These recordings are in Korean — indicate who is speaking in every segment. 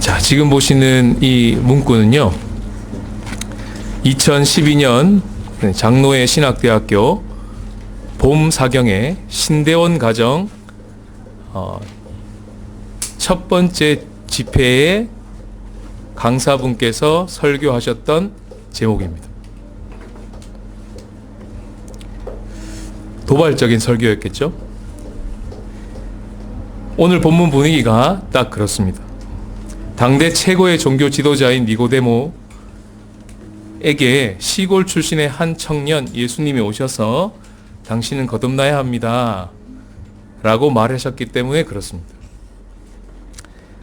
Speaker 1: 자, 지금 보시는 이 문구는요, 2012년 장로회 신학대학교 봄 사경의 신대원 가정 첫 번째 집회에 강사분께서 설교하셨던 제목입니다. 도발적인 설교였겠죠? 오늘 본문 분위기가 딱 그렇습니다. 당대 최고의 종교 지도자인 니고데모에게 시골 출신의 한 청년 예수님이 오셔서 당신은 거듭나야 합니다 라고 말하셨기 때문에 그렇습니다.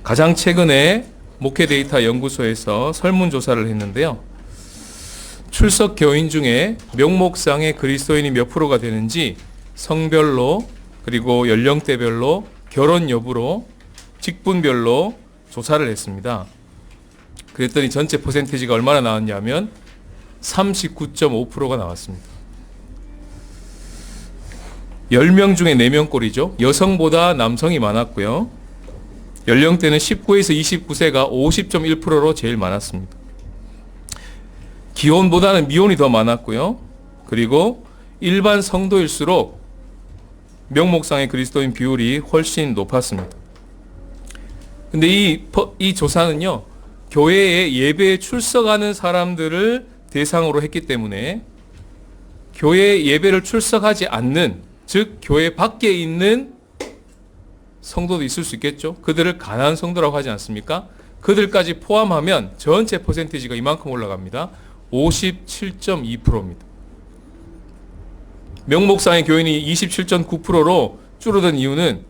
Speaker 1: 가장 최근에 목회 데이터 연구소에서 설문조사를 했는데요, 출석 교인 중에 명목상의 그리스도인이 몇 프로가 되는지 성별로, 그리고 연령대별로, 결혼 여부로, 직분별로 조사를 했습니다. 그랬더니 전체 퍼센티지가 얼마나 나왔냐면 39.5%가 나왔습니다. 10명 중에 4명 꼴이죠. 여성보다 남성이 많았고요. 연령대는 19에서 29세가 50.1%로 제일 많았습니다. 기혼보다는 미혼이 더 많았고요. 그리고 일반 성도일수록 명목상의 그리스도인 비율이 훨씬 높았습니다. 근데 이 조사는요, 교회에 예배에 출석하는 사람들을 대상으로 했기 때문에 교회 예배를 출석하지 않는, 즉 교회 밖에 있는 성도도 있을 수 있겠죠. 그들을 가난한 성도라고 하지 않습니까? 그들까지 포함하면 전체 퍼센티지가 이만큼 올라갑니다. 57.2%입니다. 명목상의 교인이 27.9%로 줄어든 이유는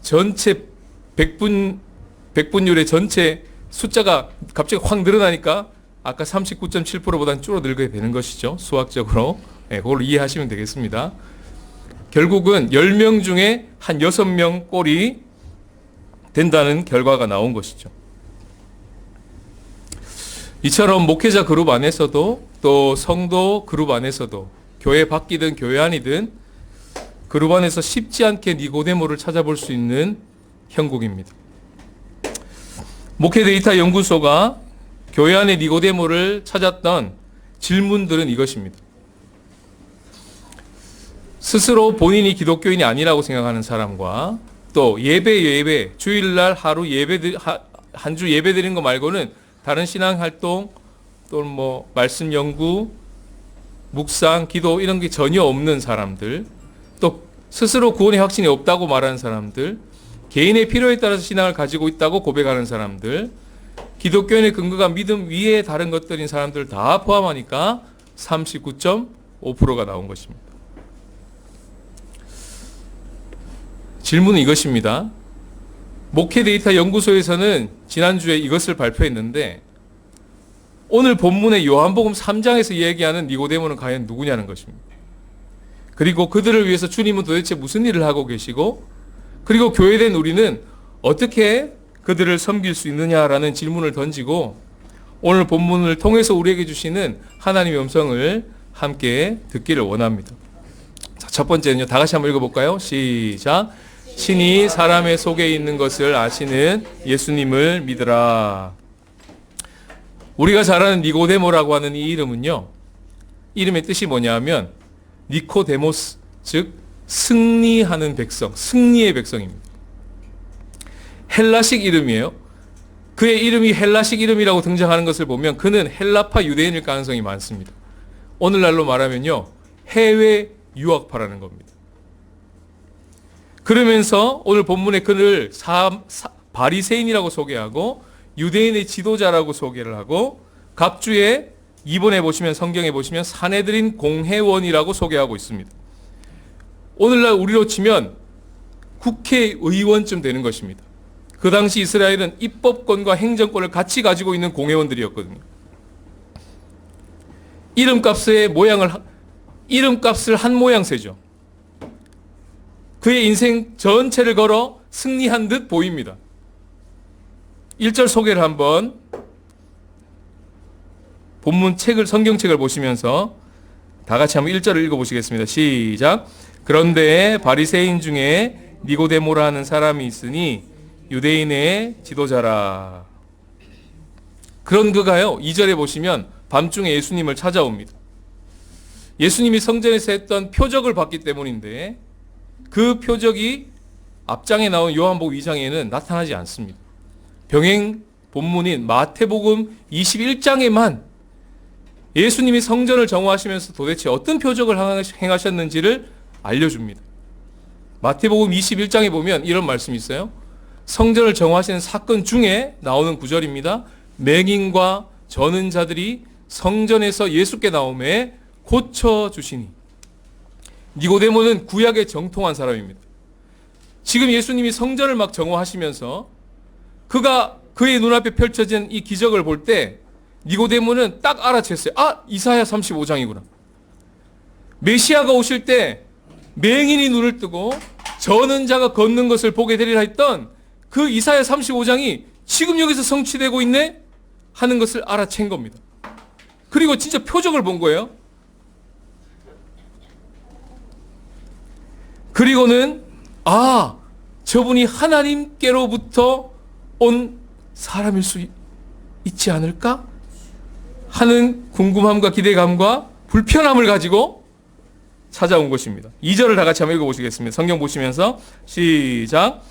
Speaker 1: 전체 100분율의 전체 숫자가 갑자기 확 늘어나니까 아까 39.7%보다는 줄어들게 되는 것이죠. 수학적으로. 그걸 이해하시면 되겠습니다. 결국은 10명 중에 한 6명 꼴이 된다는 결과가 나온 것이죠. 이처럼 목회자 그룹 안에서도, 또 성도 그룹 안에서도, 교회 밖이든 교회 안이든 그룹 안에서 쉽지 않게 니고데모를 찾아볼 수 있는 형국입니다. 목회 데이터 연구소가 교회 안의 니고데모를 찾았던 질문들은 이것입니다. 스스로 본인이 기독교인이 아니라고 생각하는 사람과, 또 예배, 주일날 하루 한 주 예배 드리는 거 말고는 다른 신앙 활동, 또 뭐 말씀 연구, 묵상, 기도 이런 게 전혀 없는 사람들, 또 스스로 구원의 확신이 없다고 말하는 사람들, 개인의 필요에 따라서 신앙을 가지고 있다고 고백하는 사람들, 기독교인의 근거가 믿음 위에 다른 것들인 사람들 다 포함하니까 39.5%가 나온 것입니다. 질문은 이것입니다. 목회 데이터 연구소에서는 지난주에 이것을 발표했는데, 오늘 본문의 요한복음 3장에서 얘기하는 니고데모는 과연 누구냐는 것입니다. 그리고 그들을 위해서 주님은 도대체 무슨 일을 하고 계시고, 그리고 교회된 우리는 어떻게 그들을 섬길 수 있느냐라는 질문을 던지고, 오늘 본문을 통해서 우리에게 주시는 하나님의 음성을 함께 듣기를 원합니다. 자, 첫 번째는요, 다 같이 한번 읽어볼까요? 시작. 신이 사람의 속에 있는 것을 아시는 예수님을 믿으라. 우리가 잘 아는 니고데모라고 하는 이 이름은요, 이름의 뜻이 뭐냐면 니코데모스, 즉 승리하는 백성, 승리의 백성입니다. 헬라식 이름이에요. 그의 이름이 헬라식 이름이라고 등장하는 것을 보면 그는 헬라파 유대인일 가능성이 많습니다. 오늘날로 말하면요, 해외 유학파라는 겁니다. 그러면서 오늘 본문에 그를 바리새인이라고 소개하고 유대인의 지도자라고 소개를 하고, 갑주에 이번에 보시면, 성경에 보시면 사내들인 공회원이라고 소개하고 있습니다. 오늘날 우리로 치면 국회의원쯤 되는 것입니다. 그 당시 이스라엘은 입법권과 행정권을 같이 가지고 있는 공회원들이었거든요. 이름값을 한 모양새죠. 그의 인생 전체를 걸어 승리한 듯 보입니다. 1절 소개를 한번 본문 성경책을 보시면서 다 같이 한번 1절을 읽어보시겠습니다. 시작. 그런데 바리새인 중에 니고데모라 하는 사람이 있으니 유대인의 지도자라. 그런 그가요, 2절에 보시면 밤중에 예수님을 찾아옵니다. 예수님이 성전에서 했던 표적을 봤기 때문인데 그 표적이 앞장에 나온 요한복음 2장에는 나타나지 않습니다. 병행 본문인 마태복음 21장에만 예수님이 성전을 정화하시면서 도대체 어떤 표적을 행하셨는지를 알려줍니다. 마태복음 21장에 보면 이런 말씀이 있어요. 성전을 정화하시는 사건 중에 나오는 구절입니다. 맹인과 저는 자들이 성전에서 예수께 나오매 고쳐주시니. 니고데모는 구약에 정통한 사람입니다. 지금 예수님이 성전을 막 정화하시면서 그의 눈앞에 펼쳐진 이 기적을 볼 때 니고데모는 딱 알아챘어요. 아, 이사야 35장이구나. 메시아가 오실 때 맹인이 눈을 뜨고 저는 자가 걷는 것을 보게 되리라 했던 그 이사야 35장이 지금 여기서 성취되고 있네 하는 것을 알아챈 겁니다. 그리고 진짜 표적을 본 거예요. 그리고는 저분이 하나님께로부터 온 사람일 수 있지 않을까 하는 궁금함과 기대감과 불편함을 가지고 찾아온 것입니다. 2절을 다 같이 한번 읽어보시겠습니다. 성경 보시면서 시작.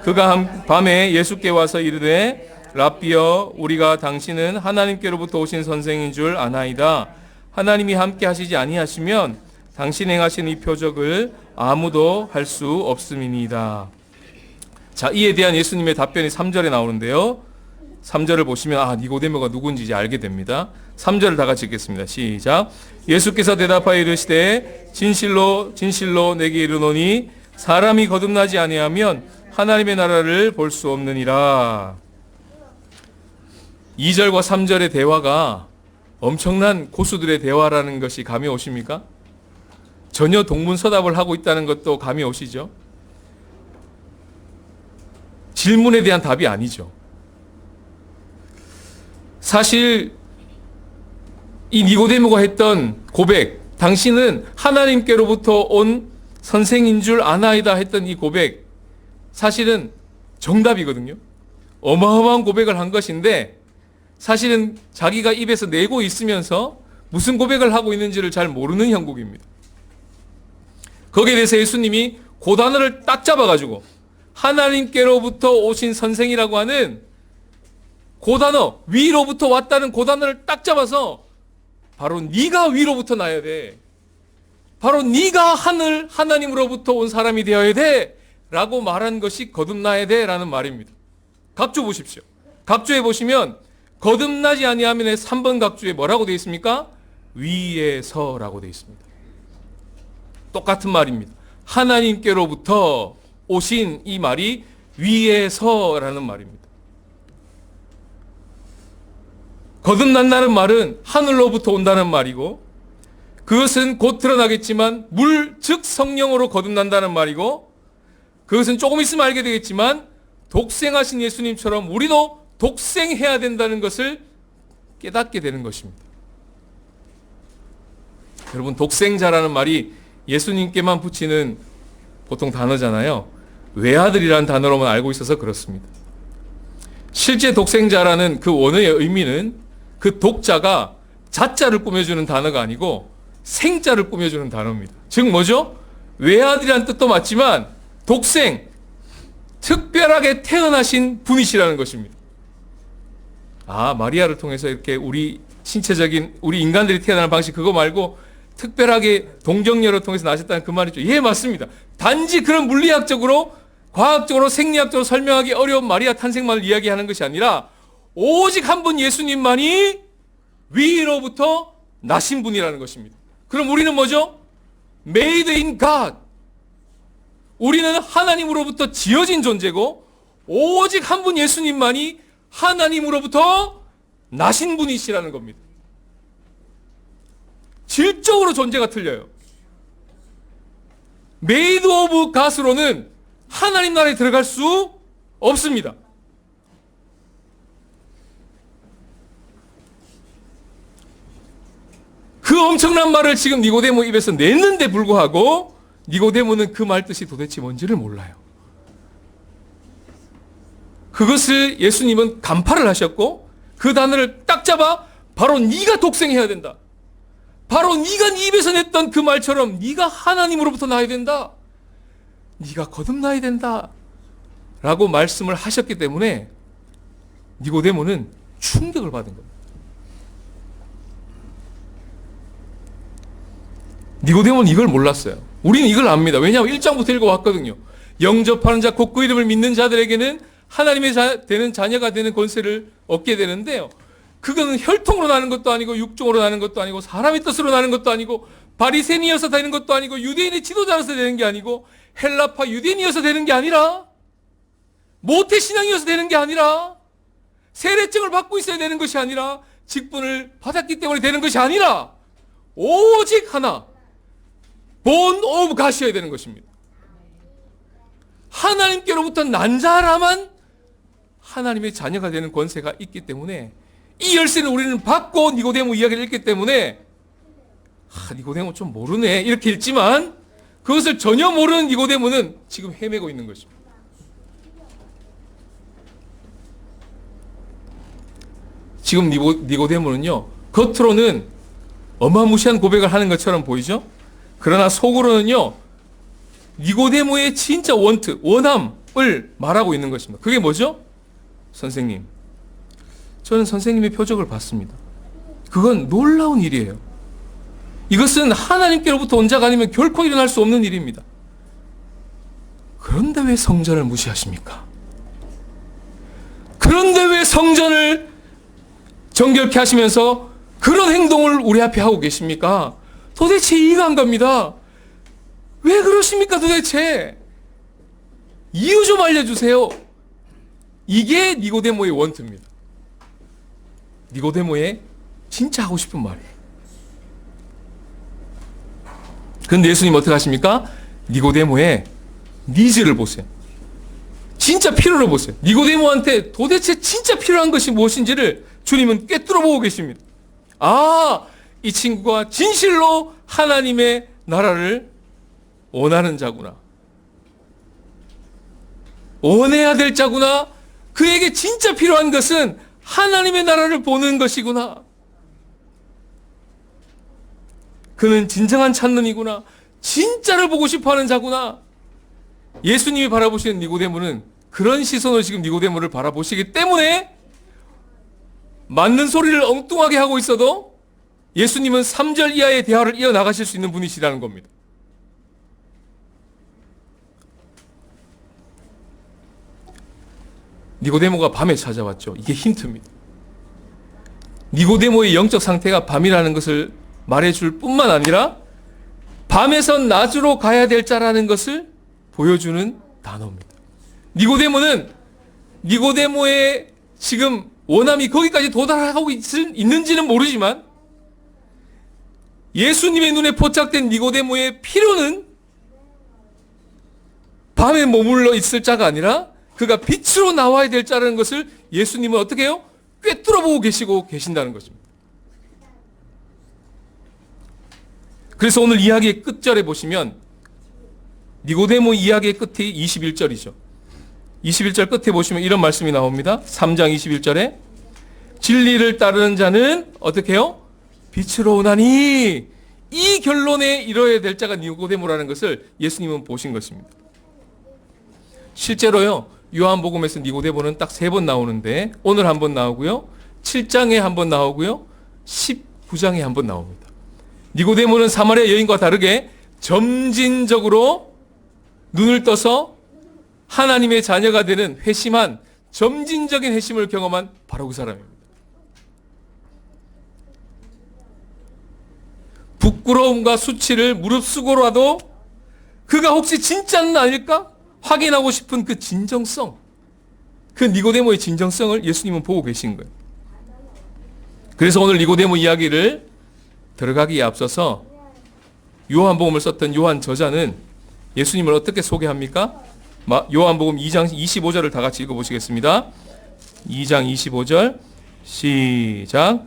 Speaker 1: 그가 밤에 예수께 와서 이르되 랍비여, 우리가 당신은 하나님께로부터 오신 선생인 줄 아나이다. 하나님이 함께 하시지 아니하시면 당신 행하신 이 표적을 아무도 할 수 없음이니이다. 자, 이에 대한 예수님의 답변이 3절에 나오는데요. 3절을 보시면 니고데모가 누군지 이제 알게 됩니다. 3절을 다 같이 읽겠습니다. 시작. 예수께서 대답하여 이르시되 진실로 진실로 내게 이르노니 사람이 거듭나지 아니하면 하나님의 나라를 볼 수 없느니라. 2절과 3절의 대화가 엄청난 고수들의 대화라는 것이 감이 오십니까? 전혀 동문서답을 하고 있다는 것도 감이 오시죠? 질문에 대한 답이 아니죠. 사실 이 니고데모가 했던 고백, 당신은 하나님께로부터 온 선생인 줄 아나이다 했던 이 고백, 사실은 정답이거든요. 어마어마한 고백을 한 것인데 사실은 자기가 입에서 내고 있으면서 무슨 고백을 하고 있는지를 잘 모르는 형국입니다. 거기에 대해서 예수님이 그 단어를 딱 잡아가지고 하나님께로부터 오신 선생이라고 하는 그 단어, 위로부터 왔다는 그 단어를 딱 잡아서 바로 네가 위로부터 나야 돼. 바로 네가 하나님으로부터 온 사람이 되어야 돼. 라고 말한 것이 거듭나야 돼 라는 말입니다. 각주 보십시오. 각주에 보시면 거듭나지 아니하면의 3번 각주에 뭐라고 되어 있습니까? 위에서라고 되어 있습니다. 똑같은 말입니다. 하나님께로부터 오신 이 말이 위에서라는 말입니다. 거듭난다는 말은 하늘로부터 온다는 말이고 그것은 곧 드러나겠지만 물, 즉 성령으로 거듭난다는 말이고 그것은 조금 있으면 알게 되겠지만 독생하신 예수님처럼 우리도 독생해야 된다는 것을 깨닫게 되는 것입니다. 여러분, 독생자라는 말이 예수님께만 붙이는 보통 단어잖아요. 외아들이라는 단어로만 알고 있어서 그렇습니다. 실제 독생자라는 그 원어의 의미는 그 독자가 자자를 꾸며주는 단어가 아니고 생자를 꾸며주는 단어입니다. 즉 뭐죠? 외아들이라는 뜻도 맞지만 독생, 특별하게 태어나신 분이시라는 것입니다. 마리아를 통해서 이렇게 우리 신체적인 우리 인간들이 태어나는 방식 그거 말고 특별하게 동정녀를 통해서 나셨다는 그 말이죠. 예, 맞습니다. 단지 그런 물리학적으로 과학적으로 생리학적으로 설명하기 어려운 마리아 탄생만을 이야기하는 것이 아니라 오직 한 분 예수님만이 위로부터 나신 분이라는 것입니다. 그럼 우리는 뭐죠? Made in God. 우리는 하나님으로부터 지어진 존재고 오직 한 분 예수님만이 하나님으로부터 나신 분이시라는 겁니다. 질적으로 존재가 틀려요. Made of God으로는 하나님 나라에 들어갈 수 없습니다. 그 엄청난 말을 지금 니고데모 입에서 냈는데 불구하고 니고데모는 그 말 뜻이 도대체 뭔지를 몰라요. 그것을 예수님은 간파를 하셨고 그 단어를 딱 잡아 바로 네가 독생해야 된다. 바로 네가 네 입에서 냈던 그 말처럼 네가 하나님으로부터 나야 된다. 네가 거듭나야 된다. 라고 말씀을 하셨기 때문에 니고데모는 충격을 받은 겁니다. 니고데모는 이걸 몰랐어요. 우리는 이걸 압니다. 왜냐하면 1장부터 읽어왔거든요. 영접하는 자, 곧 그 이름을 믿는 자들에게는 하나님의 되는 자녀가 되는 권세를 얻게 되는데요. 그거는 혈통으로 나는 것도 아니고 육종으로 나는 것도 아니고 사람의 뜻으로 나는 것도 아니고 바리새인이어서 되는 것도 아니고 유대인의 지도자로서 되는 게 아니고 헬라파 유대인이어서 되는 게 아니라 모태신앙이어서 되는 게 아니라 세례증을 받고 있어야 되는 것이 아니라 직분을 받았기 때문에 되는 것이 아니라 오직 하나 본 오브 가시어야 되는 것입니다. 하나님께로부터 난 자라만 하나님의 자녀가 되는 권세가 있기 때문에 이 열쇠는 우리는 받고 니고데모 이야기를 읽기 때문에 니고데모 좀 모르네 이렇게 읽지만 그것을 전혀 모르는 니고데모는 지금 헤매고 있는 것입니다. 지금 니고데모는요 겉으로는 어마무시한 고백을 하는 것처럼 보이죠? 그러나 속으로는요 니고데모의 진짜 원함을 말하고 있는 것입니다. 그게 뭐죠? 선생님, 저는 선생님의 표적을 봤습니다. 그건 놀라운 일이에요. 이것은 하나님께로부터 온 자가 아니면 결코 일어날 수 없는 일입니다. 그런데 왜 성전을 무시하십니까? 그런데 왜 성전을 정결케 하시면서 그런 행동을 우리 앞에 하고 계십니까? 도대체 이해가 안 갑니다. 왜 그러십니까 도대체? 이유 좀 알려주세요. 이게 니고데모의 원투입니다. 니고데모의 진짜 하고 싶은 말이에요. 그런데 예수님 어떻게 하십니까? 니고데모의 니즈를 보세요. 진짜 필요를 보세요. 니고데모한테 도대체 진짜 필요한 것이 무엇인지를 주님은 꿰뚫어 보고 계십니다. 아, 이 친구가 진실로 하나님의 나라를 원하는 자구나. 원해야 될 자구나. 그에게 진짜 필요한 것은 하나님의 나라를 보는 것이구나. 그는 진정한 찾는이구나. 진짜를 보고 싶어하는 자구나. 예수님이 바라보시는 니고데모는 그런 시선으로 지금 니고데모를 바라보시기 때문에 맞는 소리를 엉뚱하게 하고 있어도 예수님은 3절 이하의 대화를 이어나가실 수 있는 분이시라는 겁니다. 니고데모가 밤에 찾아왔죠. 이게 힌트입니다. 니고데모의 영적 상태가 밤이라는 것을 말해줄 뿐만 아니라 밤에서 낮으로 가야 될 자라는 것을 보여주는 단어입니다. 니고데모의 지금 원함이 거기까지 도달하고 있는지는 모르지만 예수님의 눈에 포착된 니고데모의 필요는 밤에 머물러 있을 자가 아니라 그가 빛으로 나와야 될 자라는 것을 예수님은 어떻게 해요? 꿰뚫어 보고 계신다는 것입니다. 그래서 오늘 이야기의 끝절에 보시면 니고데모 이야기의 끝이 21절이죠. 21절 끝에 보시면 이런 말씀이 나옵니다. 3장 21절에 진리를 따르는 자는 어떻게 해요? 빛으로 오나니 이 결론에 이뤄야 될 자가 니고데모라는 것을 예수님은 보신 것입니다. 실제로요. 요한복음에서 니고데모는 딱 3번 나오는데 오늘 한 번 나오고요. 7장에 한 번 나오고요. 19장에 한 번 나옵니다. 니고데모는 사마리아 여인과 다르게 점진적으로 눈을 떠서 하나님의 자녀가 되는 회심한 점진적인 회심을 경험한 바로 그 사람입니다. 부끄러움과 수치를 무릅쓰고라도 그가 혹시 진짜는 아닐까? 확인하고 싶은 그 진정성, 그 니고데모의 진정성을 예수님은 보고 계신 거예요. 그래서 오늘 니고데모 이야기를 들어가기에 앞서서 요한복음을 썼던 요한 저자는 예수님을 어떻게 소개합니까? 요한복음 2장 25절을 다 같이 읽어보시겠습니다. 2장 25절 시작.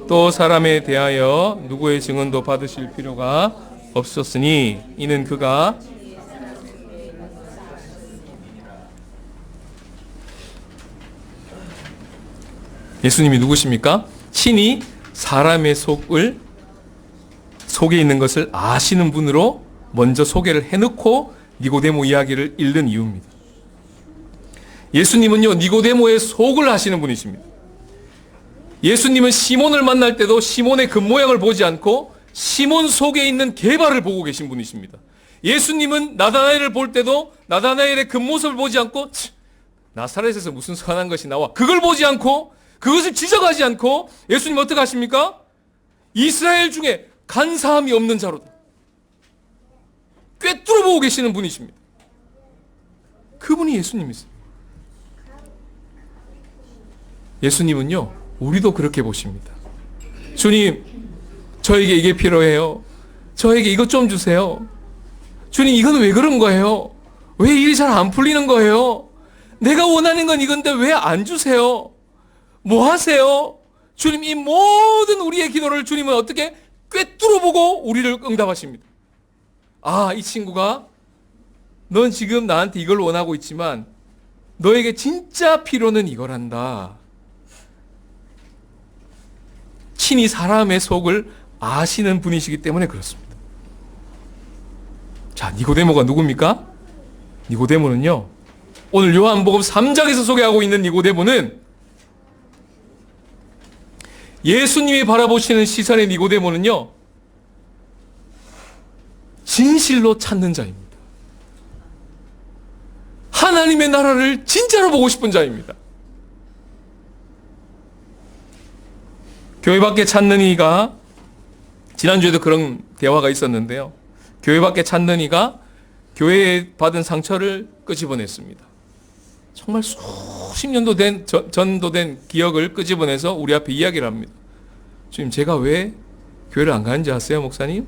Speaker 1: 또 사람에 대하여 누구의 증언도 받으실 필요가 없었으니 이는 그가 예수님이 누구십니까? 친히 사람의 속에 있는 것을 아시는 분으로 먼저 소개를 해놓고 니고데모 이야기를 읽는 이유입니다. 예수님은요, 니고데모의 속을 아시는 분이십니다. 예수님은 시몬을 만날 때도 시몬의 겉모양을 보지 않고 시몬 속에 있는 계발을 보고 계신 분이십니다. 예수님은 나다나엘을 볼 때도 나다나엘의 겉모습을 보지 않고 나사렛에서 무슨 선한 것이 나와, 그걸 보지 않고 그것을 지적하지 않고 예수님 어떻게 하십니까? 이스라엘 중에 간사함이 없는 자로다. 꿰뚫어 보고 계시는 분이십니다. 그분이 예수님이세요. 예수님은요, 우리도 그렇게 보십니다. 주님, 저에게 이게 필요해요. 저에게 이것 좀 주세요. 주님, 이건 왜 그런 거예요? 왜 일이 잘 안 풀리는 거예요? 내가 원하는 건 이건데 왜 안 주세요? 뭐 하세요? 주님, 이 모든 우리의 기도를 주님은 어떻게 꿰뚫어 보고 우리를 응답하십니다. 아, 이 친구가 넌 지금 나한테 이걸 원하고 있지만 너에게 진짜 필요는 이거란다. 친히 사람의 속을 아시는 분이시기 때문에 그렇습니다. 자, 니고데모가 누굽니까? 니고데모는요, 오늘 요한복음 3장에서 소개하고 있는 니고데모는 예수님이 바라보시는 시선의 니고데모는요, 진실로 찾는 자입니다. 하나님의 나라를 진짜로 보고 싶은 자입니다. 교회 밖에 찾는 이가, 지난주에도 그런 대화가 있었는데요, 교회 밖에 찾는 이가 교회에 받은 상처를 끄집어냈습니다. 정말 수십 년도 전도된 기억을 끄집어내서 우리 앞에 이야기를 합니다. 주님, 제가 왜 교회를 안 가는지 아세요, 목사님?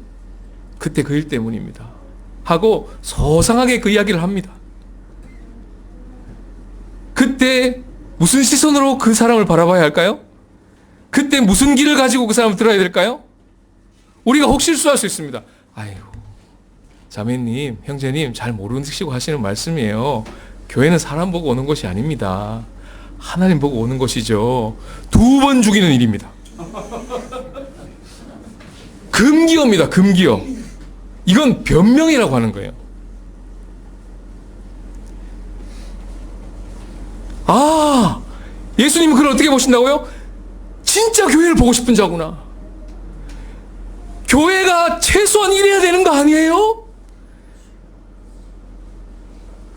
Speaker 1: 그때 그 일 때문입니다. 하고 소상하게 그 이야기를 합니다. 그때 무슨 시선으로 그 사람을 바라봐야 할까요? 그때 무슨 길을 가지고 그 사람을 들어야 될까요? 우리가 혹 실수할 수 있습니다. 아이고, 자매님, 형제님, 잘 모르시고 하시는 말씀이에요. 교회는 사람 보고 오는 것이 아닙니다. 하나님 보고 오는 것이죠. 2번 죽이는 일입니다. 금기어입니다. 금기어. 이건 변명이라고 하는 거예요. 아, 예수님은 그걸 어떻게 보신다고요? 진짜 교회를 보고 싶은 자구나. 교회가 최소한 이래야 되는 거 아니에요?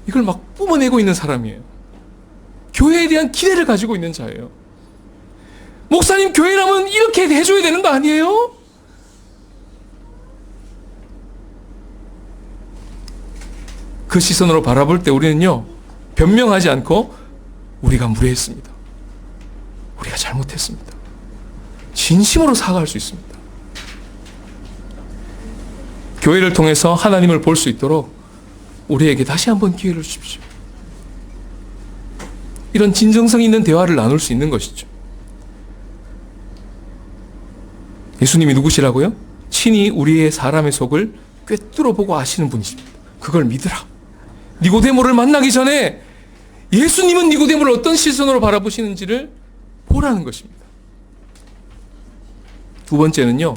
Speaker 1: 이걸 막 뿜어내고 있는 사람이에요. 교회에 대한 기대를 가지고 있는 자예요. 목사님, 교회라면 이렇게 해줘야 되는 거 아니에요? 그 시선으로 바라볼 때 우리는요, 변명하지 않고 우리가 무례했습니다. 우리가 잘못했습니다. 진심으로 사과할 수 있습니다. 교회를 통해서 하나님을 볼 수 있도록 우리에게 다시 한번 기회를 주십시오. 이런 진정성 있는 대화를 나눌 수 있는 것이죠. 예수님이 누구시라고요? 친히 우리의 사람의 속을 꿰뚫어 보고 아시는 분이십니다. 그걸 믿으라. 니고데모를 만나기 전에 예수님은 니고데모를 어떤 시선으로 바라보시는지를 보라는 것입니다. 두 번째는요,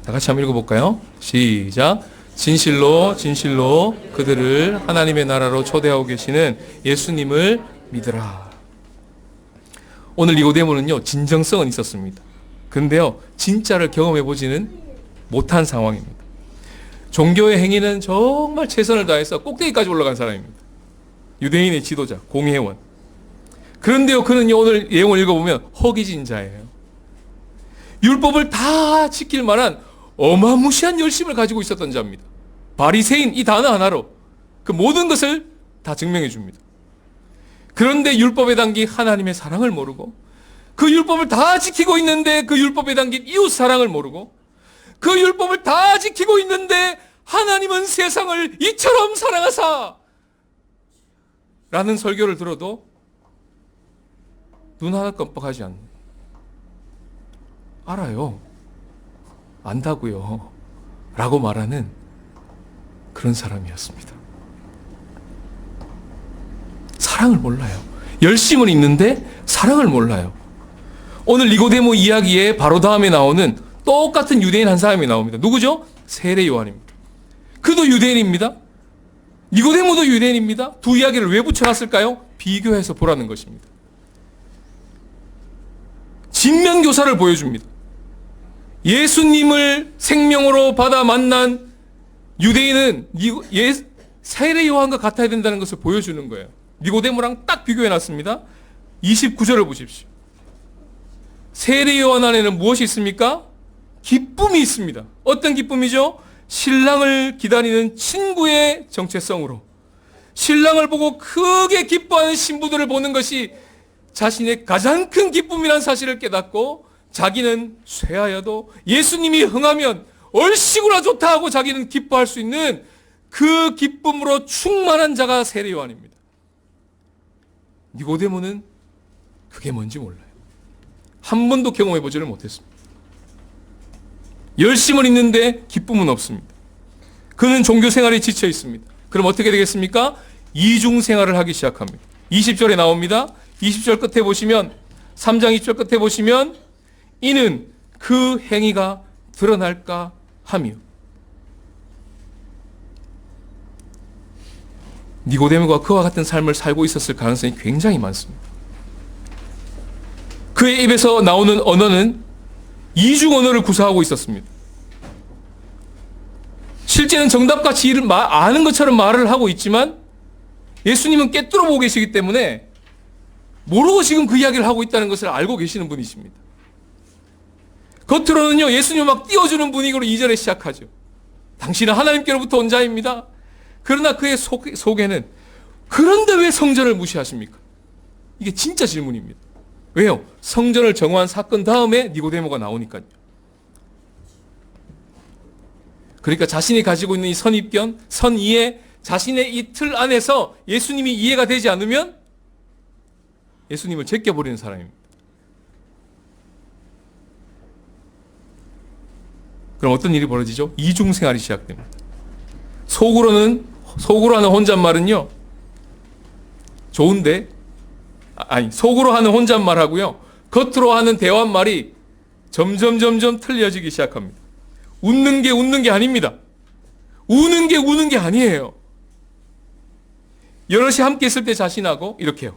Speaker 1: 다 같이 한번 읽어볼까요? 시작. 진실로 진실로 그들을 하나님의 나라로 초대하고 계시는 예수님을 믿으라. 오늘 니고데모는요, 진정성은 있었습니다. 근데요, 진짜를 경험해보지는 못한 상황입니다. 종교의 행위는 정말 최선을 다해서 꼭대기까지 올라간 사람입니다. 유대인의 지도자, 공회원. 그런데요, 그는요, 오늘 내용을 읽어보면 허기진 자예요. 율법을 다 지킬 만한 어마무시한 열심을 가지고 있었던 자입니다. 바리새인 이 단어 하나로 그 모든 것을 다 증명해 줍니다. 그런데 율법에 담긴 하나님의 사랑을 모르고, 그 율법을 다 지키고 있는데 그 율법에 담긴 이웃 사랑을 모르고, 그 율법을 다 지키고 있는데 하나님은 세상을 이처럼 사랑하사 라는 설교를 들어도 눈 하나 깜빡하지 않는, 알아요, 안다고요 라고 말하는 그런 사람이었습니다. 사랑을 몰라요. 열심은 있는데 사랑을 몰라요. 오늘 니고데모 이야기의 바로 다음에 나오는 똑같은 유대인 한 사람이 나옵니다. 누구죠? 세례 요한입니다. 그도 유대인입니다. 니고데모도 유대인입니다. 두 이야기를 왜 붙여놨을까요? 비교해서 보라는 것입니다. 진면교사를 보여줍니다. 예수님을 생명으로 받아 만난 유대인은 세례 요한과 같아야 된다는 것을 보여주는 거예요. 니고데모랑 딱 비교해놨습니다. 29절을 보십시오. 세례 요한 안에는 무엇이 있습니까? 기쁨이 있습니다. 어떤 기쁨이죠? 신랑을 기다리는 친구의 정체성으로 신랑을 보고 크게 기뻐하는 신부들을 보는 것이 자신의 가장 큰 기쁨이라는 사실을 깨닫고 자기는 쇠하여도 예수님이 흥하면 얼씨구나 좋다 하고 자기는 기뻐할 수 있는 그 기쁨으로 충만한 자가 세례 요한입니다. 니고데모는 그게 뭔지 몰라요. 한 번도 경험해 보지를 못했습니다. 열심은 있는데 기쁨은 없습니다. 그는 종교 생활에 지쳐 있습니다. 그럼 어떻게 되겠습니까? 이중 생활을 하기 시작합니다. 20절에 나옵니다. 20절 끝에 보시면 3장 20절 끝에 보시면 이는 그 행위가 드러날까 하며 니고데모가 그와 같은 삶을 살고 있었을 가능성이 굉장히 많습니다. 그의 입에서 나오는 언어는 이중 언어를 구사하고 있었습니다. 실제는 정답같이 아는 것처럼 말을 하고 있지만 예수님은 꿰뚫어 보고 계시기 때문에 모르고 지금 그 이야기를 하고 있다는 것을 알고 계시는 분이십니다. 겉으로는요, 예수님을 막 띄워주는 분위기로 2절에 시작하죠. 당신은 하나님께로부터 온 자입니다. 그러나 그의 속에는 그런데 왜 성전을 무시하십니까? 이게 진짜 질문입니다. 왜요? 성전을 정화한 사건 다음에 니고데모가 나오니까요. 그러니까 자신이 가지고 있는 이 선입견, 선이해, 자신의 이 틀 안에서 예수님이 이해가 되지 않으면 예수님을 제껴버리는 사람입니다. 그럼 어떤 일이 벌어지죠? 이중생활이 시작됩니다. 속으로 하는 혼잣말은요, 좋은데, 속으로 하는 혼잣말하고요, 겉으로 하는 대화말이 점점 틀려지기 시작합니다. 웃는 게 아닙니다. 우는 게 아니에요. 여럿이 함께 있을 때 자신하고 이렇게요.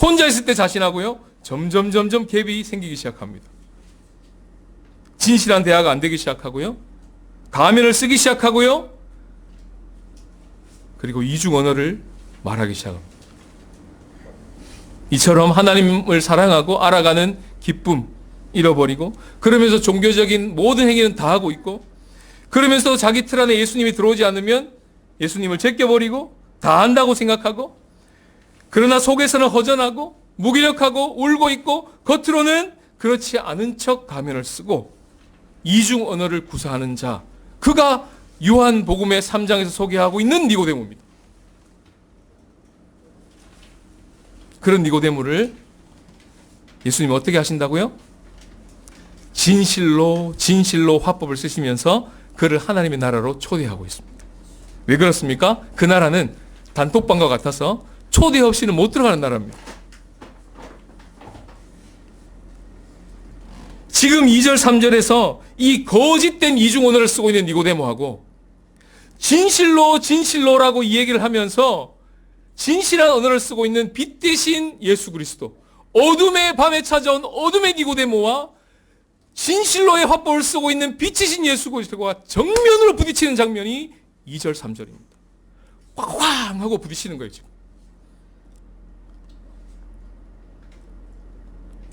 Speaker 1: 혼자 있을 때 자신하고요, 점점 갭이 생기기 시작합니다. 진실한 대화가 안 되기 시작하고요, 가면을 쓰기 시작하고요, 그리고 이중 언어를 말하기 시작합니다. 이처럼 하나님을 사랑하고 알아가는 기쁨 잃어버리고, 그러면서 종교적인 모든 행위는 다 하고 있고, 그러면서 자기 틀 안에 예수님이 들어오지 않으면 예수님을 제껴버리고 다 한다고 생각하고, 그러나 속에서는 허전하고 무기력하고 울고 있고, 겉으로는 그렇지 않은 척 가면을 쓰고 이중 언어를 구사하는 자, 그가 요한복음의 3장에서 소개하고 있는 니고데모입니다. 그런 니고데모를 예수님이 어떻게 하신다고요? 진실로 화법을 쓰시면서 그를 하나님의 나라로 초대하고 있습니다. 왜 그렇습니까? 그 나라는 단톡방과 같아서 초대 없이는 못 들어가는 나라입니다. 지금 2절 3절에서 이 거짓된 이중 언어를 쓰고 있는 니고데모하고 진실로라고 이 얘기를 하면서 진실한 언어를 쓰고 있는 빛 대신 예수 그리스도, 어둠의 밤에 찾아온 어둠의 니고데모와 진실로의 화법을 쓰고 있는 빛이신 예수 그리스도가 정면으로 부딪히는 장면이 2절 3절입니다. 꽉꽉 하고 부딪히는 거예요. 지금.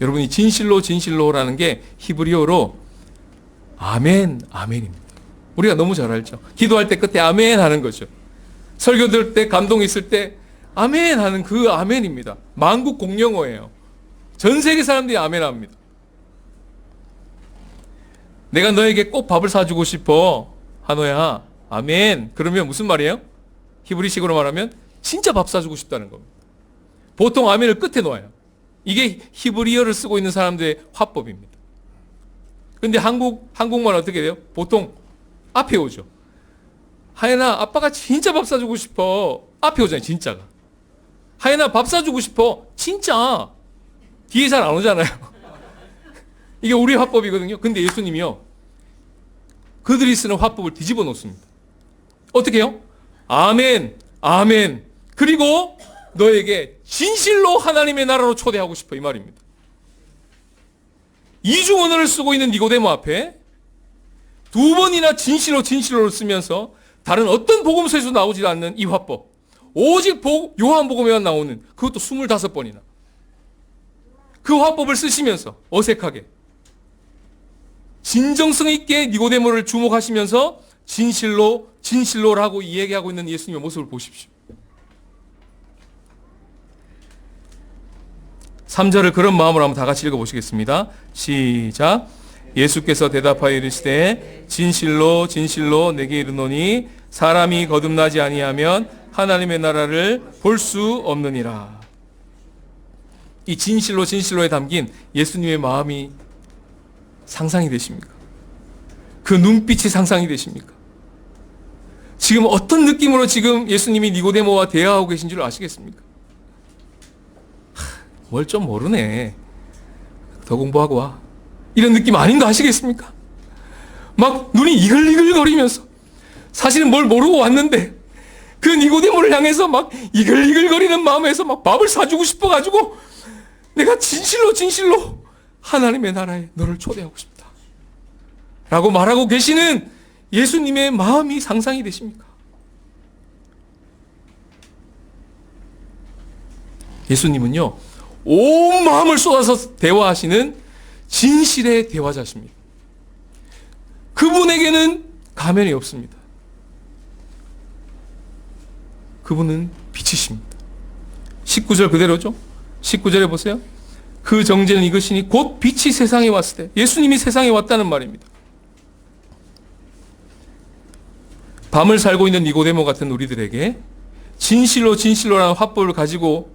Speaker 1: 여러분, 이 진실로라는 게 히브리어로 아멘입니다. 우리가 너무 잘 알죠. 기도할 때 끝에 아멘 하는 거죠. 설교 들을 때 감동 있을 때 아멘 하는 그 아멘입니다. 만국 공용어예요. 전 세계 사람들이 아멘 합니다. 내가 너에게 꼭 밥을 사주고 싶어, 한호야. 아멘. 그러면 무슨 말이에요? 히브리식으로 말하면 진짜 밥 사주고 싶다는 겁니다. 보통 아멘을 끝에 놓아요. 이게 히브리어를 쓰고 있는 사람들의 화법입니다. 근데 한국말 어떻게 돼요? 보통 앞에 오죠. 하연아, 아빠가 진짜 밥 사주고 싶어. 앞에 오잖아요, 진짜가. 하연아, 밥 사주고 싶어. 진짜. 뒤에 잘 안 오잖아요. 이게 우리 화법이거든요. 근데 예수님이요, 그들이 쓰는 화법을 뒤집어 놓습니다. 어떻게 해요? 아멘, 아멘. 그리고 너에게 진실로 하나님의 나라로 초대하고 싶어, 이 말입니다. 이중 언어를 쓰고 있는 니고데모 앞에 두 번이나 진실로 진실로를 쓰면서 다른 어떤 복음서에서 나오지 않는 이 화법, 오직 요한복음에만 나오는, 그것도 25번이나 그 화법을 쓰시면서 어색하게 진정성 있게 니고데모를 주목하시면서 진실로 진실로라고 이야기하고 있는 예수님의 모습을 보십시오. 3절을 그런 마음으로 한번 다 같이 읽어보시겠습니다. 시작. 예수께서 대답하여 이르시되 진실로 진실로 내게 이르노니 사람이 거듭나지 아니하면 하나님의 나라를 볼 수 없느니라. 이 진실로 진실로에 담긴 예수님의 마음이 상상이 되십니까? 그 눈빛이 상상이 되십니까? 지금 어떤 느낌으로 지금 예수님이 니고데모와 대화하고 계신 줄 아시겠습니까? 뭘 좀 모르네. 더 공부하고 와. 이런 느낌 아닌 거 아시겠습니까? 막 눈이 이글이글거리면서 사실은 뭘 모르고 왔는데 그 니고데모를 향해서 막 이글이글거리는 마음에서 막 밥을 사주고 싶어가지고 내가 진실로 진실로 하나님의 나라에 너를 초대하고 싶다 라고 말하고 계시는 예수님의 마음이 상상이 되십니까? 예수님은요, 온 마음을 쏟아서 대화하시는 진실의 대화자십니다. 그분에게는 가면이 없습니다. 그분은 빛이십니다. 19절 그대로죠? 19절에 보세요. 그 정죄는 이것이니 곧 빛이 세상에 왔을 때, 예수님이 세상에 왔다는 말입니다. 밤을 살고 있는 니고데모 같은 우리들에게 진실로 진실로라는 화법을 가지고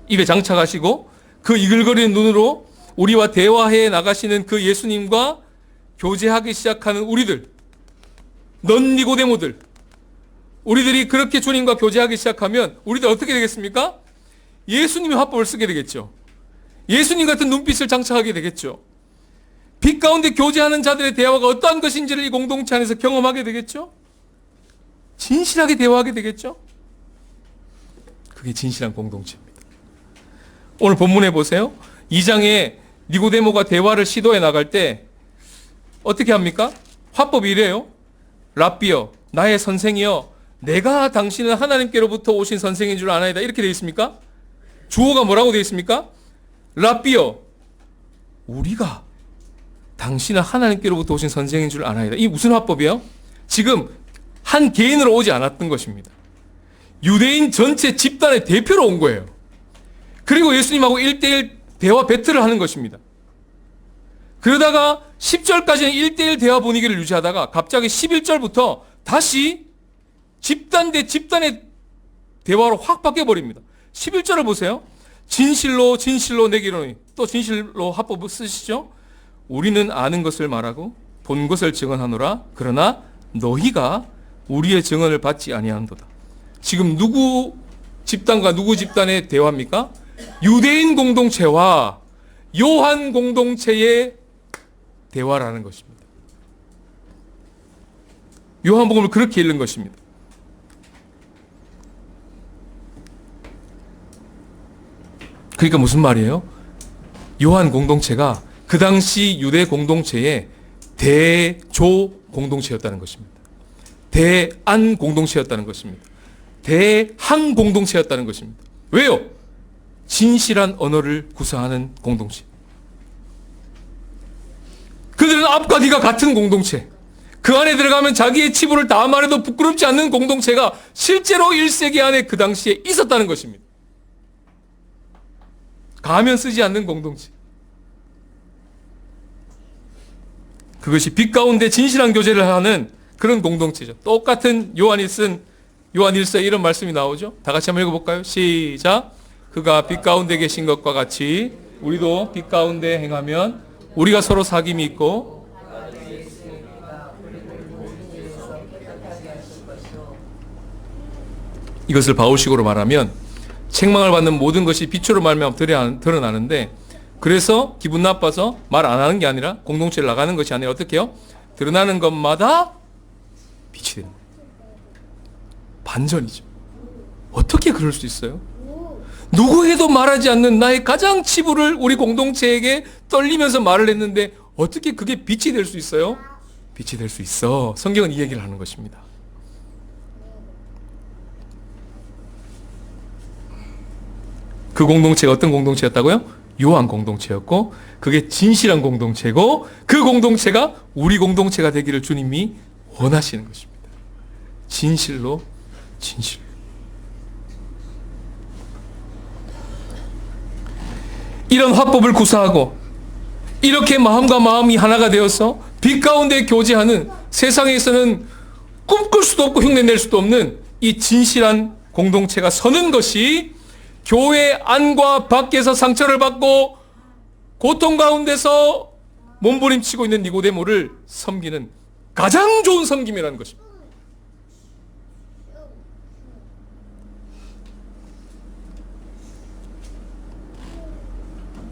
Speaker 1: 입에 장착하시고 그 이글거리는 눈으로 우리와 대화해 나가시는 그 예수님과 교제하기 시작하는 우리들, 넌 니고데모들, 우리들이 그렇게 주님과 교제하기 시작하면 우리들 어떻게 되겠습니까? 예수님의 화법을 쓰게 되겠죠. 예수님 같은 눈빛을 장착하게 되겠죠. 빛 가운데 교제하는 자들의 대화가 어떠한 것인지를 이 공동체 안에서 경험하게 되겠죠. 진실하게 대화하게 되겠죠. 그게 진실한 공동체입니다. 오늘 본문에 보세요. 2장에 니고데모가 대화를 시도해 나갈 때 어떻게 합니까? 화법이 이래요. 랍비여, 나의 선생이여, 내가 당신은 하나님께로부터 오신 선생인 줄 아나이다. 이렇게 되어 있습니까? 주어가 뭐라고 되어 있습니까? 랍비여, 우리가 당신은 하나님께로부터 오신 선생인 줄 아나이다. 이 무슨 화법이에요? 지금 한 개인으로 오지 않았던 것입니다. 유대인 전체 집단의 대표로 온 거예요. 그리고 예수님하고 1대1 대화 배틀을 하는 것입니다. 그러다가 10절까지는 1대1 대화 분위기를 유지하다가 갑자기 11절부터 다시 집단 대 집단의 대화로 확 바뀌어버립니다. 11절을 보세요. 진실로 진실로 내게 이르노니, 또 진실로 화법을 쓰시죠. 우리는 아는 것을 말하고 본 것을 증언하노라. 그러나 너희가 우리의 증언을 받지 아니한도다. 지금 누구 집단과 누구 집단의 대화입니까? 유대인 공동체와 요한 공동체의 대화라는 것입니다. 요한복음을 그렇게 읽는 것입니다. 그러니까 무슨 말이에요? 요한 공동체가 그 당시 유대 공동체의 대조 공동체였다는 것입니다. 대안 공동체였다는 것입니다. 대항 공동체였다는 것입니다. 왜요? 진실한 언어를 구사하는 공동체. 그들은 앞과 뒤가 같은 공동체. 그 안에 들어가면 자기의 치부를 다 말해도 부끄럽지 않는 공동체가 실제로 1세기 안에 그 당시에 있었다는 것입니다. 가면 쓰지 않는 공동체. 그것이 빛 가운데 진실한 교제를 하는 그런 공동체죠. 똑같은 요한이 쓴 요한 1서에 이런 말씀이 나오죠. 다 같이 한번 읽어볼까요? 시작. 그가 빛 가운데 계신 것과 같이 우리도 빛 가운데 행하면 우리가 서로 사귐이 있고 이것을 바울식으로 말하면 책망을 받는 모든 것이 빛으로 말미암아 드러나는데 그래서 기분 나빠서 말 안 하는 게 아니라 공동체를 나가는 것이 아니라 어떻게 해요? 드러나는 것마다 빛이 되는 거예요. 반전이죠. 어떻게 그럴 수 있어요? 누구에게도 말하지 않는 나의 가장 치부를 우리 공동체에게 떨리면서 말을 했는데 어떻게 그게 빛이 될 수 있어요? 빛이 될 수 있어. 성경은 이 얘기를 하는 것입니다. 그 공동체가 어떤 공동체였다고요? 요한 공동체였고 그게 진실한 공동체고 그 공동체가 우리 공동체가 되기를 주님이 원하시는 것입니다. 진실로 진실로. 이런 화법을 구사하고 이렇게 마음과 마음이 하나가 되어서 빛 가운데 교제하는 세상에서는 꿈꿀 수도 없고 흉내낼 수도 없는 이 진실한 공동체가 서는 것이 교회 안과 밖에서 상처를 받고 고통 가운데서 몸부림치고 있는 니고데모를 섬기는 가장 좋은 섬김이라는 것입니다.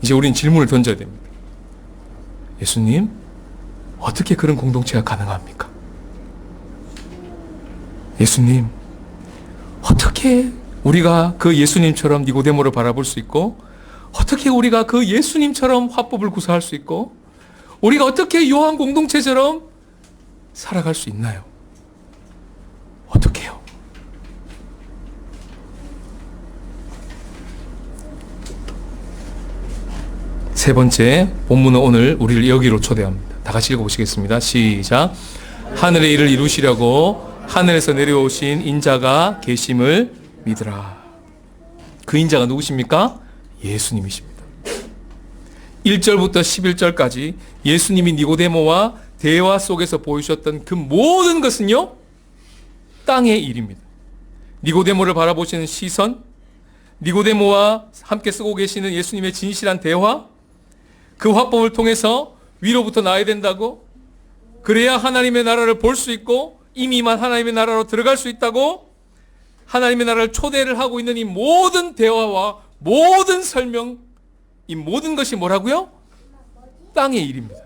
Speaker 1: 이제 우린 질문을 던져야 됩니다. 예수님, 어떻게 그런 공동체가 가능합니까? 예수님, 어떻게 우리가 그 예수님처럼 니고데모를 바라볼 수 있고 어떻게 우리가 그 예수님처럼 화법을 구사할 수 있고 우리가 어떻게 요한 공동체처럼 살아갈 수 있나요? 어떻게요? 세 번째 본문은 오늘 우리를 여기로 초대합니다. 다 같이 읽어보시겠습니다. 시작. 하늘의 일을 이루시려고 하늘에서 내려오신 인자가 계심을 믿으라. 그 인자가 누구십니까? 예수님이십니다. 1절부터 11절까지 예수님이 니고데모와 대화 속에서 보이셨던 그 모든 것은요, 땅의 일입니다. 니고데모를 바라보시는 시선, 니고데모와 함께 쓰고 계시는 예수님의 진실한 대화, 그 화법을 통해서 위로부터 나야 된다고, 그래야 하나님의 나라를 볼 수 있고 이미만 하나님의 나라로 들어갈 수 있다고 하나님의 나라를 초대를 하고 있는 이 모든 대화와 모든 설명, 이 모든 것이 뭐라고요? 땅의 일입니다.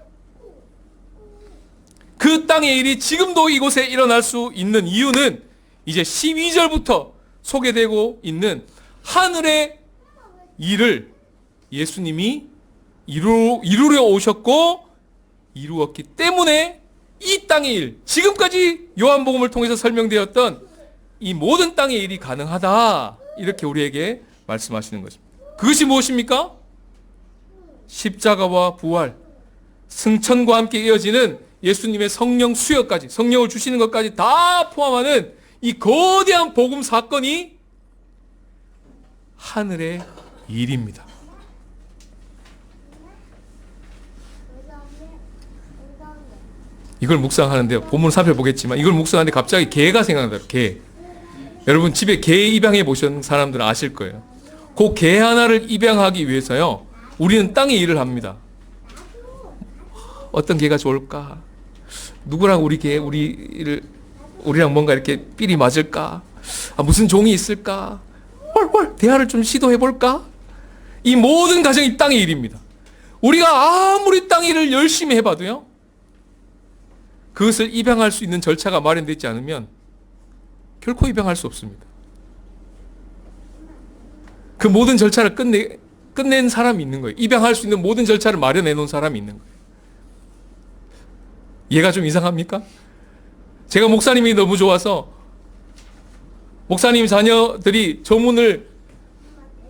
Speaker 1: 그 땅의 일이 지금도 이곳에 일어날 수 있는 이유는 이제 12절부터 소개되고 있는 하늘의 일을 예수님이 이루려 오셨고 이루었기 때문에 이 땅의 일, 지금까지 요한복음을 통해서 설명되었던 이 모든 땅의 일이 가능하다, 이렇게 우리에게 말씀하시는 것입니다. 그것이 무엇입니까? 십자가와 부활, 승천과 함께 이어지는 예수님의 성령 수여까지, 성령을 주시는 것까지 다 포함하는 이 거대한 복음 사건이 하늘의 일입니다. 이걸 묵상하는데 본문 살펴보겠지만 이걸 묵상하는데 갑자기 개가 생각나요. 개. 여러분 집에 개 입양해 보신 사람들은 아실 거예요. 그 개 하나를 입양하기 위해서요, 우리는 땅에 일을 합니다. 어떤 개가 좋을까? 누구랑 우리랑 뭔가 이렇게 삘이 맞을까? 무슨 종이 있을까? 대화를 좀 시도해 볼까? 이 모든 과정이 땅의 일입니다. 우리가 아무리 땅의 일을 열심히 해봐도요, 그것을 입양할 수 있는 절차가 마련되어 있지 않으면 결코 입양할 수 없습니다. 그 모든 절차를 끝낸 사람이 있는 거예요. 입양할 수 있는 모든 절차를 마련해 놓은 사람이 있는 거예요. 얘가 좀 이상합니까? 제가 목사님이 너무 좋아서 목사님 자녀들이 저 문을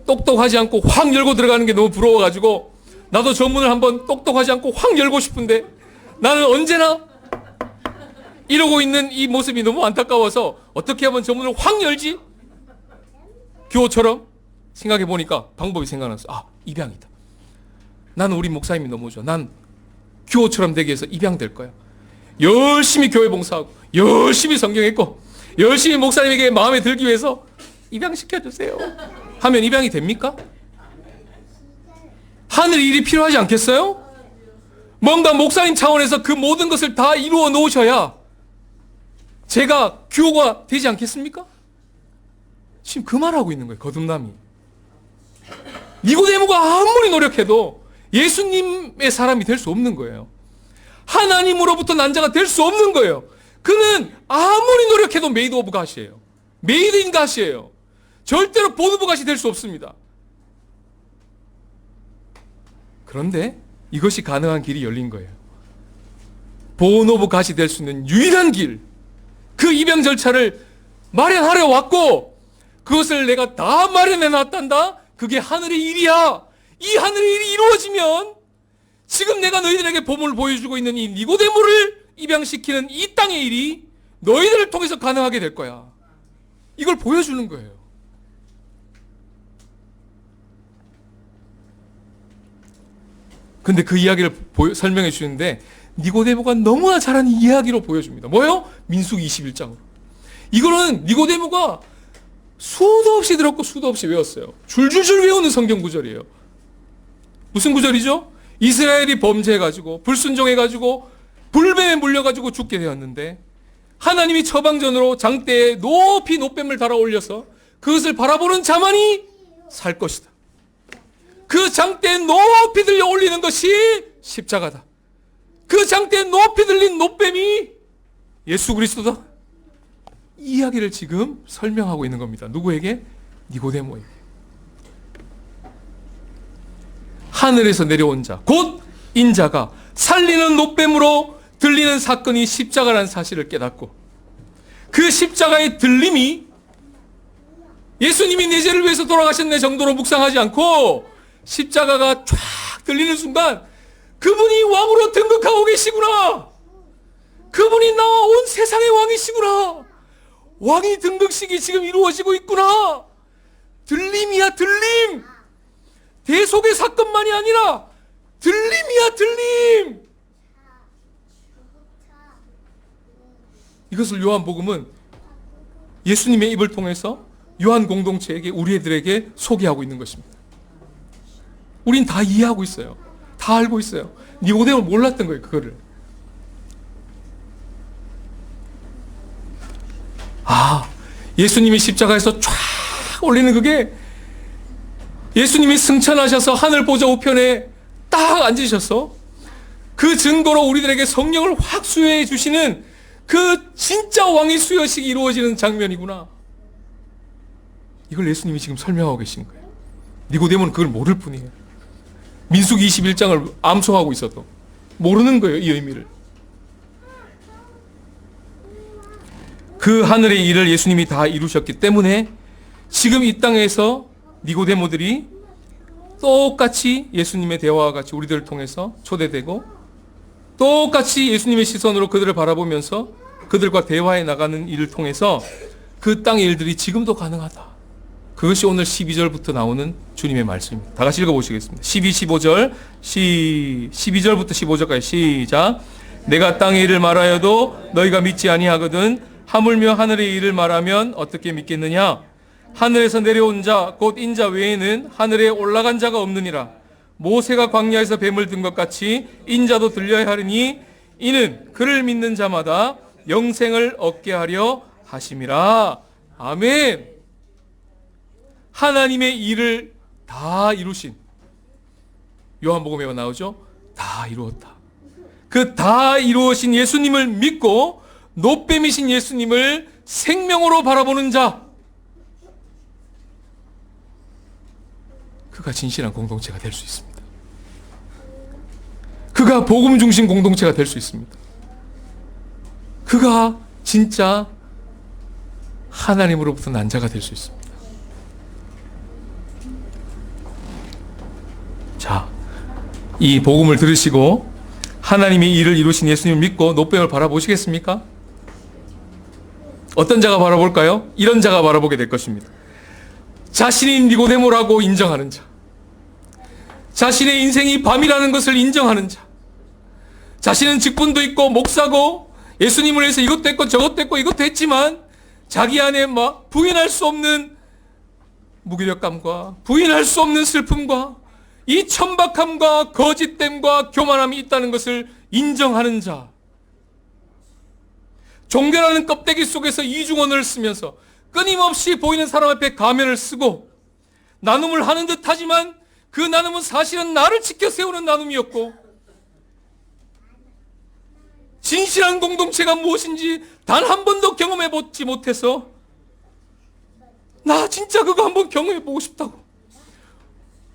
Speaker 1: 똑똑하지 않고 확 열고 들어가는 게 너무 부러워가지고 나도 저 문을 한번 똑똑하지 않고 확 열고 싶은데 나는 언제나 이러고 있는 이 모습이 너무 안타까워서 어떻게 하면 저 문을 확 열지? 교호처럼 생각해 보니까 방법이 생각났어. 입양이다. 나는 우리 목사님이 너무 좋아. 난 교호처럼 되기 위해서 입양될 거야. 열심히 교회 봉사하고 열심히 성경 읽고 열심히 목사님에게 마음에 들기 위해서 입양시켜주세요 하면 입양이 됩니까? 하늘 일이 필요하지 않겠어요? 뭔가 목사님 차원에서 그 모든 것을 다 이루어 놓으셔야 제가 규호가 되지 않겠습니까? 지금 그 말하고 있는 거예요. 거듭남이. 니고데모가 아무리 노력해도 예수님의 사람이 될 수 없는 거예요. 하나님으로부터 난 자가 될 수 없는 거예요. 그는 아무리 노력해도 메이드 오브 갓이에요. 메이드 인 갓이에요. 절대로 본 오브 갓이 될 수 없습니다. 그런데 이것이 가능한 길이 열린 거예요. 본 오브 갓이 될 수 있는 유일한 길, 그 입양 절차를 마련하려 왔고, 그것을 내가 다 마련해 놨단다. 그게 하늘의 일이야. 이 하늘의 일이 이루어지면 지금 내가 너희들에게 보물을 보여주고 있는 이 니고데모를 입양시키는 이 땅의 일이 너희들을 통해서 가능하게 될 거야. 이걸 보여주는 거예요. 근데 그 이야기를 설명해 주시는데 니고데모가 너무나 잘하는 이야기로 보여줍니다. 뭐예요? 민수기 21장으로. 이거는 니고데모가 수도 없이 들었고 수도 없이 외웠어요. 줄줄줄 외우는 성경 구절이에요. 무슨 구절이죠? 이스라엘이 범죄해가지고 불순종해가지고 불뱀에 물려가지고 죽게 되었는데 하나님이 처방전으로 장대에 높이 놋뱀을 달아 올려서 그것을 바라보는 자만이 살 것이다. 그 장대에 높이 들려 올리는 것이 십자가다. 그 장대에 높이 들린 놋뱀이 예수 그리스도다. 이 이야기를 지금 설명하고 있는 겁니다. 누구에게? 니고데모에게. 하늘에서 내려온 자, 곧 인자가 살리는 놋뱀으로 들리는 사건이 십자가라는 사실을 깨닫고 그 십자가의 들림이 예수님이 내 죄를 위해서 돌아가셨네 정도로 묵상하지 않고 십자가가 쫙 들리는 순간 그분이 왕으로 등극하고 계시구나. 그분이 나와 온 세상의 왕이시구나. 왕이 등극식이 지금 이루어지고 있구나. 들림이야 들림. 대속의 사건만이 아니라 들림이야 들림. 이것을 요한복음은 예수님의 입을 통해서 요한 공동체에게 우리들에게 소개하고 있는 것입니다. 우린 다 이해하고 있어요. 다 알고 있어요. 니고데모 몰랐던 거예요. 그거를. 예수님이 십자가에서 쫙 올리는 그게 예수님이 승천하셔서 하늘 보좌 우편에 딱 앉으셔서 그 증거로 우리들에게 성령을 확 수여해 주시는 그 진짜 왕의 수여식이 이루어지는 장면이구나. 이걸 예수님이 지금 설명하고 계신 거예요. 니고데모는 그걸 모를 뿐이에요. 민수기 21장을 암송하고 있어도 모르는 거예요. 이 의미를. 그 하늘의 일을 예수님이 다 이루셨기 때문에 지금 이 땅에서 니고데모들이 똑같이 예수님의 대화와 같이 우리들을 통해서 초대되고 똑같이 예수님의 시선으로 그들을 바라보면서 그들과 대화해 나가는 일을 통해서 그 땅의 일들이 지금도 가능하다. 그것이 오늘 12절부터 나오는 주님의 말씀입니다. 다 같이 읽어보시겠습니다. 12절부터 15절까지 시작. 내가 땅의 일을 말하여도 너희가 믿지 아니하거든 하물며 하늘의 일을 말하면 어떻게 믿겠느냐? 하늘에서 내려온 자 곧 인자 외에는 하늘에 올라간 자가 없느니라. 모세가 광야에서 뱀을 든 것 같이 인자도 들려야 하리니 이는 그를 믿는 자마다 영생을 얻게 하려 하심이라. 아멘. 하나님의 일을 다 이루신, 요한복음에 나오죠? 다 이루었다. 그 다 이루어진 예수님을 믿고 놋뱀이신 예수님을 생명으로 바라보는 자, 그가 진실한 공동체가 될 수 있습니다. 그가 복음 중심 공동체가 될 수 있습니다. 그가 진짜 하나님으로부터 난 자가 될 수 있습니다. 자, 이 복음을 들으시고 하나님이 일을 이루신 예수님을 믿고 놋뱀을 바라보시겠습니까? 어떤 자가 바라볼까요? 이런 자가 바라보게 될 것입니다. 자신이 니고데모라고 인정하는 자, 자신의 인생이 밤이라는 것을 인정하는 자, 자신은 직분도 있고 목사고 예수님을 위해서 이것도 했고 저것도 했고 이것도 했지만 자기 안에 막 부인할 수 없는 무기력감과 부인할 수 없는 슬픔과 이 천박함과 거짓됨과 교만함이 있다는 것을 인정하는 자, 종교라는 껍데기 속에서 이중언어를 쓰면서 끊임없이 보이는 사람 앞에 가면을 쓰고 나눔을 하는 듯 하지만 그 나눔은 사실은 나를 지켜 세우는 나눔이었고, 진실한 공동체가 무엇인지 단 한 번도 경험해 보지 못해서 나 진짜 그거 한번 경험해 보고 싶다고,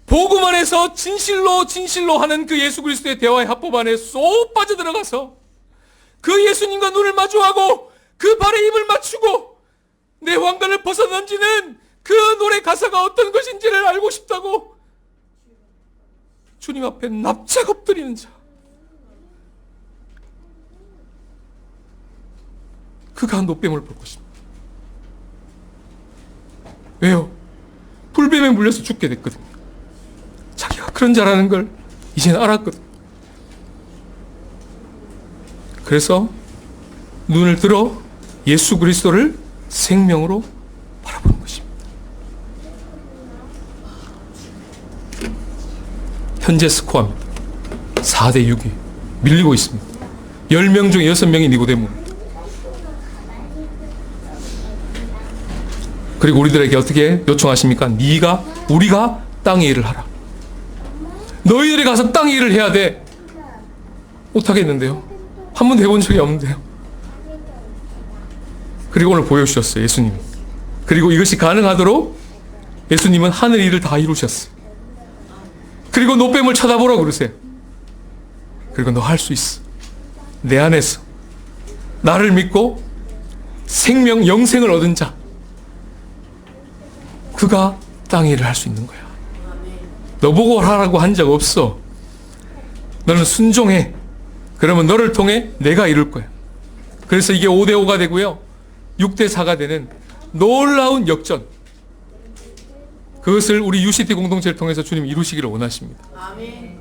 Speaker 1: 복음 안에서 진실로 하는 그 예수 그리스도의 대화의 합법 안에 쏙 빠져들어가서 그 예수님과 눈을 마주하고 그 발에 입을 맞추고 내 왕관을 벗어던지는 그 노래 가사가 어떤 것인지를 알고 싶다고 주님 앞에 납작 엎드리는 자, 그가 노뱀을 볼 것입니다. 왜요? 불뱀에 물려서 죽게 됐거든요. 자기가 그런 자라는 걸 이제는 알았거든요. 그래서 눈을 들어 예수 그리스도를 생명으로 바라보는 것입니다. 현재 스코어입니다. 4대 6이 밀리고 있습니다. 10명 중에 6명이 니고데모입니다. 그리고 우리들에게 어떻게 요청하십니까? 우리가 땅의 일을 하라. 너희들이 가서 땅의 일을 해야 돼. 못하겠는데요. 한 번도 해본 적이 없는데요. 그리고 오늘 보여주셨어요, 예수님이. 그리고 이것이 가능하도록 예수님은 하늘 일을 다 이루셨어요. 그리고 노뱀을 쳐다보라고 그러세요. 그리고 너 할 수 있어. 내 안에서 나를 믿고 생명, 영생을 얻은 자, 그가 땅의 일을 할 수 있는 거야. 너 보고 하라고 한 적 없어. 너는 순종해. 그러면 너를 통해 내가 이룰 거야. 그래서 이게 5대 5가 되고요, 6대 4가 되는 놀라운 역전, 그것을 우리 UCT 공동체를 통해서 주님 이루시기를 원하십니다. 아멘.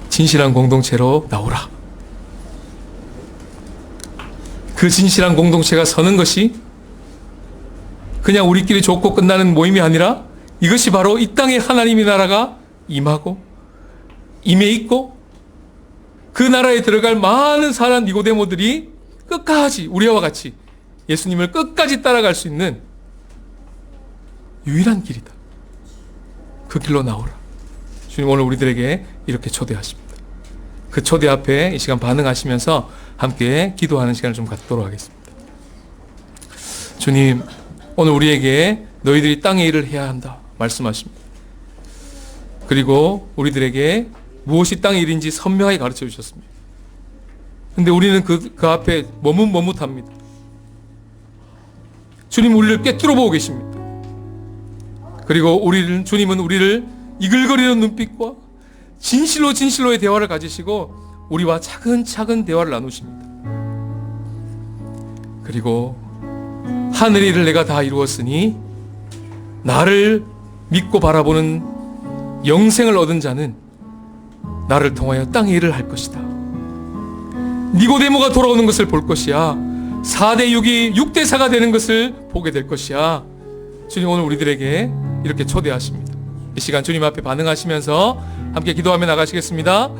Speaker 1: 진실한 공동체로 나오라. 그 진실한 공동체가 서는 것이 그냥 우리끼리 좋고 끝나는 모임이 아니라 이것이 바로 이 땅에 하나님의 나라가 임하고 임해 있고 그 나라에 들어갈 많은 사람 니고데모들이 끝까지 우리와 같이 예수님을 끝까지 따라갈 수 있는 유일한 길이다. 그 길로 나오라. 주님 오늘 우리들에게 이렇게 초대하십니다. 그 초대 앞에 이 시간 반응하시면서 함께 기도하는 시간을 좀 갖도록 하겠습니다. 주님, 오늘 우리에게 너희들이 땅의 일을 해야 한다 말씀하십니다. 그리고 우리들에게 무엇이 땅의 일인지 선명하게 가르쳐 주셨습니다. 근데 우리는 그 앞에 머뭇합니다. 주님 우리를 꿰뚫어 보고 계십니다. 그리고 주님은 우리를 이글거리는 눈빛과 진실로의 대화를 가지시고 우리와 차근차근 대화를 나누십니다. 그리고 하늘의 일을 내가 다 이루었으니 나를 믿고 바라보는 영생을 얻은 자는 나를 통하여 땅의 일을 할 것이다. 니고데모가 돌아오는 것을 볼 것이야. 4대 6이 6대 4가 되는 것을 보게 될 것이야. 주님 오늘 우리들에게 이렇게 초대하십니다. 이 시간 주님 앞에 반응하시면서 함께 기도하며 나가시겠습니다.